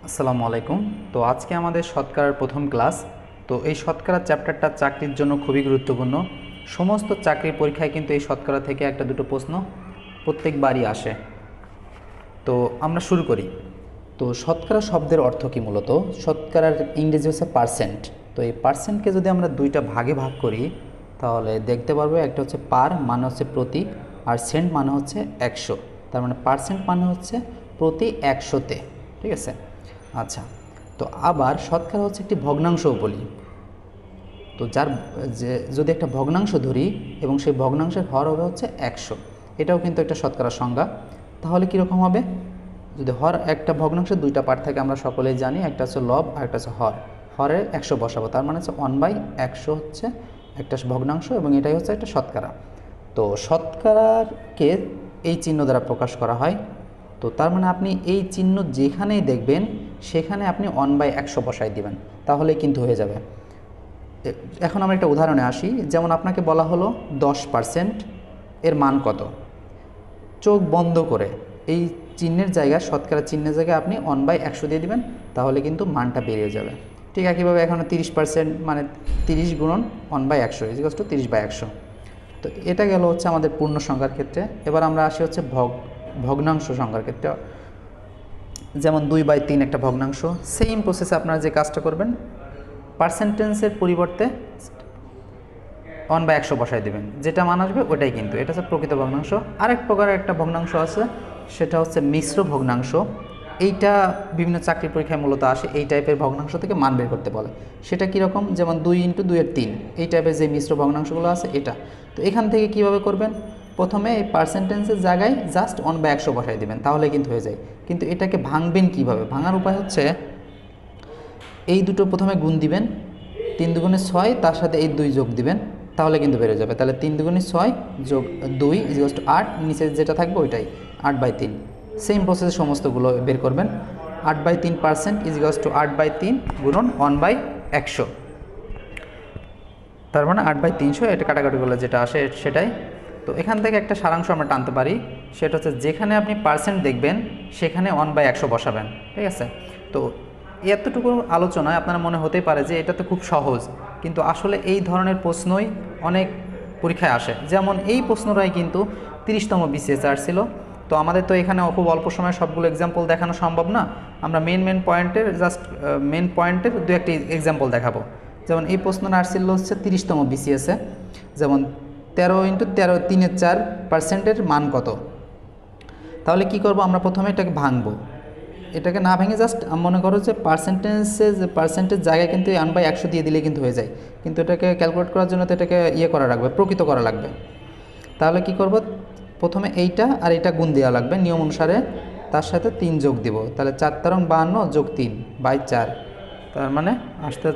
আসসালামু আলাইকুম। তো আজকে আমাদের শতকরার প্রথম ক্লাস। তো এই শতকরা চ্যাপ্টারটা চাকরির জন্য খুবই গুরুত্বপূর্ণ। সমস্ত চাকরির পরীক্ষায় কিন্তু এই শতকরা থেকে একটা দুটো প্রশ্ন প্রত্যেকবারই আসে। তো আমরা শুরু করি। তো শতকরা শব্দের অর্থ কী? মূলত শতকরার ইংরেজি হচ্ছে পার্সেন্ট। তো এই পার্সেন্টকে যদি আমরা দুইটা ভাগে ভাগ করি তাহলে দেখতে পারবো একটা হচ্ছে পার মানে হচ্ছে প্রতি, আর সেন্ট মানে হচ্ছে 100। তার মানে পার্সেন্ট মানে হচ্ছে প্রতি 100-তে। ঠিক আছে। আচ্ছা, তো আবার শতকরা হচ্ছে একটি ভগ্নাংশও বলি। তো যদি একটা ভগ্নাংশ ধরি এবং সেই ভগ্নাংশের হর হবে হচ্ছে 100, এটাও কিন্তু একটা শতকরার সংজ্ঞা। তাহলে কীরকম হবে? যদি হর একটা ভগ্নাংশের দুইটা পার্ট থাকে আমরা সকলেই জানি, একটা হচ্ছে লব আর একটা হচ্ছে হর। হরে 100 বসাবো, তার মানে হচ্ছে 1/100 হচ্ছে একটা ভগ্নাংশ এবং এটাই হচ্ছে একটা শতকরা। তো শতকরাকে এই চিহ্ন দ্বারা প্রকাশ করা হয়। তো তার মানে আপনি এই চিহ্ন যেখানেই দেখবেন সেখানে আপনি 1/100 বসাই দিবেন, তাহলেই কিন্তু হয়ে যাবে। এখন আমরা একটা উদাহরণে আসি। যেমন আপনাকে বলা হলো 10% এর মান কত। চোখ বন্ধ করে এই চিহ্নের জায়গায়, শতকরা চিহ্নের জায়গায় আপনি 1/100 দিয়ে দিবেন, তাহলে কিন্তু মানটা বেরিয়ে যাবে। ঠিক একইভাবে এখানে 30% মানে 30 গুণন 1/100 = 30/100। তো এটা গেল হচ্ছে আমাদের পূর্ণ সংখ্যার ক্ষেত্রে। এবার আমরা আসি হচ্ছে ভগ্নাংশ সংখ্যার ক্ষেত্রে। যেমন 2/3 একটা ভগ্নাংশ। সেম প্রসেসে আপনারা যে কাজটা করবেন, পার্সেন্টেন্সের পরিবর্তে 1/100 বসাই দেবেন, যেটা মান আসবে ওটাই কিন্তু। এটা হচ্ছে প্রকৃত ভগ্নাংশ। আরেক প্রকারের একটা ভগ্নাংশ আছে, সেটা হচ্ছে মিশ্র ভগ্নাংশ। এইটা বিভিন্ন চাকরি পরীক্ষায় মূলত আসে। এই টাইপের ভগ্নাংশ থেকে মান বের করতে বলে। সেটা কীরকম? যেমন 2 × 2 = 3, এই টাইপের যে মিশ্র ভগ্নাংশগুলো আছে এটা। তো এখান থেকে কিভাবে করবেন? প্রথমে এই পার্সেন্টেন্সের জায়গায় জাস্ট 1/100 বসাই দেবেন, তাহলে কিন্তু হয়ে যায়। কিন্তু এটাকে ভাঙবেন কিভাবে? ভাঙার উপায় হচ্ছে এই দুটো প্রথমে গুণ দিবেন, 3 × 6, তার সাথে এই 2 যোগ দিবেন, তাহলে কিন্তু বেড়ে যাবে। তাহলে 3 × 6 + 2 = 8, নিচে যেটা থাকবে ওইটাই 8/3। সেম প্রসেসে সমস্তগুলো বের করবেন। 8/3% = 8/3 গুণন 1/100, তার মানে 8/300। এটা কাটাকাটি করলে যেটা আসে সেটাই। তো এখান থেকে একটা সারাংশ আমরা টানতে পারি, সেটা হচ্ছে যেখানে আপনি পার্সেন্ট দেখবেন সেখানে 1/100 বসাবেন। ঠিক আছে। তো এতটুকু আলোচনায় আপনার মনে হতেই পারে যে এটা তো খুব সহজ, কিন্তু আসলে এই ধরনের প্রশ্নই অনেক পরীক্ষায় আসে। যেমন এই প্রশ্নটাই কিন্তু 30তম BCS আসছিল। তো আমাদের তো এখানে খুব অল্প সময়ে সবগুলো এক্সাম্পল দেখানো সম্ভব না। আমরা মেন পয়েন্টের মেন পয়েন্টের 2-1টি এক্সাম্পল দেখাবো। যেমন এই প্রশ্নটা আসছিল হচ্ছে 30তম BCS-এ। যেমন 13 × 13 3/4%-এর মান কত। তাহলে কি করব? আমরা প্রথমে এটাকে ভাঙবো। এটাকে না ভেঙে জাস্ট মনে করো যে পার্সেন্টেজ জায়গায় কিন্তু 1/100 দিয়ে দিলে কিন্তু হয়ে যায়। কিন্তু এটাকে ক্যালকুলেট করার জন্য তো এটাকে করা লাগবে, প্রকৃত করা লাগবে। তাহলে কি করব? প্রথমে এইটা আর এটা গুণ দেওয়া লাগবে নিয়ম অনুসারে, তার সাথে 3 যোগ দিব। তাহলে 4 × 52 + 3/4, তার মানে আসতে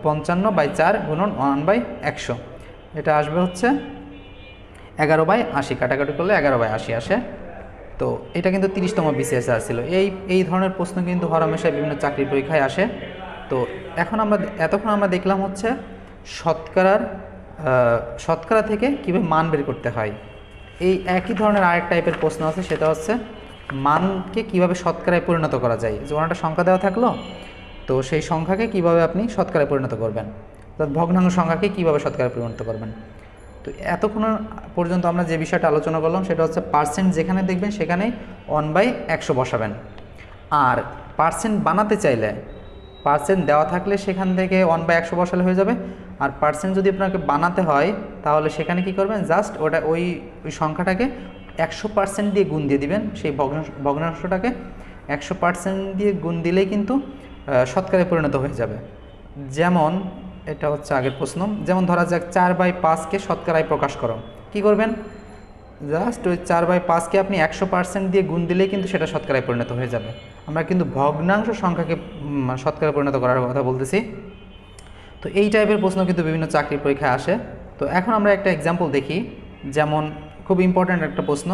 55/4 গুণন 1/100। এটা আসবে হচ্ছে 11/80। কাটাকাটি করলে 11/80 আসে। তো এটা কিন্তু 30তম BCS আসছিল। এই ধরনের প্রশ্ন কিন্তু হরহামেশাই বিভিন্ন চাকরির পরীক্ষায় আসে। তো এতক্ষণ আমরা দেখলাম হচ্ছে শতকরা থেকে কীভাবে মান বের করতে হয়। এই একই ধরনের আরেক টাইপের প্রশ্ন আছে, সেটা হচ্ছে মানকে কিভাবে শতকরায় পরিণত করা যায়। যেমন একটা সংখ্যা দেওয়া থাকলো, তো সেই সংখ্যাকে কিভাবে আপনি শতকরায় পরিণত করবেন, অর্থাৎ ভগ্নাংশ সংখ্যাকে কীভাবে শতকরায় পরিণত করবেন। তো এতক্ষণ পর্যন্ত আমরা যে বিষয়টা আলোচনা করলাম সেটা হচ্ছে পার্সেন্ট যেখানে দেখবেন সেখানেই 1/100 বসাবেন। আর পার্সেন্ট বানাতে চাইলে, পার্সেন্ট দেওয়া থাকলে সেখান থেকে 1/100 বসালে হয়ে যাবে। আর পার্সেন্ট যদি আপনাকে বানাতে হয় তাহলে সেখানে কি করবেন? জাস্ট ওই সংখ্যাটাকে 100% দিয়ে গুণ দিয়ে দিবেন। সেই ভগ্নাংশটাকে 100% দিয়ে গুণ দিলেই কিন্তু শতকরায় পরিণত হয়ে যাবে। যেমন এটা হচ্ছে আগের প্রশ্ন। যেমন ধরা যাক 4/5-কে শতকরায় প্রকাশ করো। কি করবেন? জাস্ট ওই 4/5-কে আপনি 100% দিয়ে গুণ দিলেই কিন্তু সেটা শতকরায় পরিণত হয়ে যাবে। আমরা কিন্তু ভগ্নাংশ সংখ্যাকে শতকরায় পরিণত করার কথা বলতেছি। তো এই টাইপের প্রশ্ন কিন্তু বিভিন্ন চাকরির পরীক্ষায় আসে। তো এখন আমরা একটা এক্সাম্পল দেখি। যেমন খুব ইম্পর্ট্যান্ট একটা প্রশ্ন,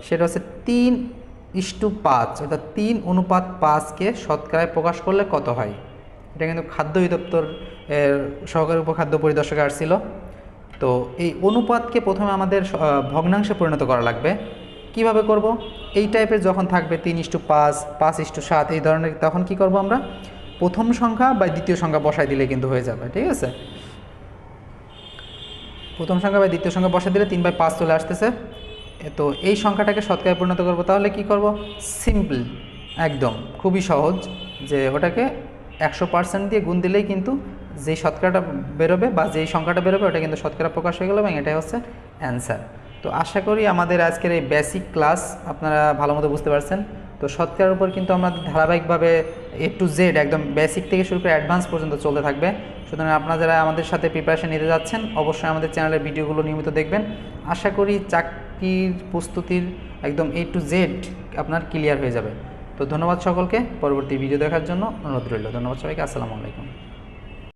সেটা হচ্ছে 3:5, অর্থাৎ 3:5-কে শতকরায় প্রকাশ করলে কত হয়। এটা কিন্তু খাদ্য অধিদপ্তর সহকারী উপখাদ্য পরিদর্শকে আসছিল। তো এই অনুপাতকে প্রথমে আমাদের ভগ্নাংশে পরিণত করা লাগবে। কিভাবে করব? এই টাইপের যখন থাকবে 3:5, 5:7 এই ধরনের, তখন কি করব আমরা? প্রথম সংখ্যা বা দ্বিতীয় সংখ্যা বসাই দিলে কিন্তু হয়ে যাবে, ঠিক আছে? প্রথম সংখ্যা বা দ্বিতীয় সংখ্যা বসাই দিলে 3/5 চলে আসতেছে। তো এই সংখ্যাটাকে শতকরায় পরিণত করব, তাহলে কি করব? সিম্পল, একদম খুবই সহজ, যে ওটাকে 100% দিয়ে গুণ দিলেই কিন্তু যেই শতকরাটা বেরোবে বা যেই সংখ্যাটা বেরোবে ওটা কিন্তু শতকরা প্রকাশ হয়ে গেল, এবং এটাই হচ্ছে অ্যান্সার। তো আশা করি আমাদের আজকের এই বেসিক ক্লাস আপনারা ভালো মতো বুঝতে পারছেন। তো শতকরার উপর কিন্তু আমাদের ধারাবাহিকভাবে A to Z একদম বেসিক থেকে শুরু করে অ্যাডভান্স পর্যন্ত চলতে থাকবে। সুতরাং আপনারা যারা আমাদের সাথে প্রিপারেশন নিতে যাচ্ছেন অবশ্যই আমাদের চ্যানেলের ভিডিওগুলো নিয়মিত দেখবেন। আশা করি চাকরির প্রস্তুতির একদম A to Z আপনার ক্লিয়ার হয়ে যাবে। তো ধন্যবাদ সকলকে, পরবর্তী ভিডিও দেখার জন্য অনুরোধ রইল। ধন্যবাদ সবাইকে, আসসালামু আলাইকুম।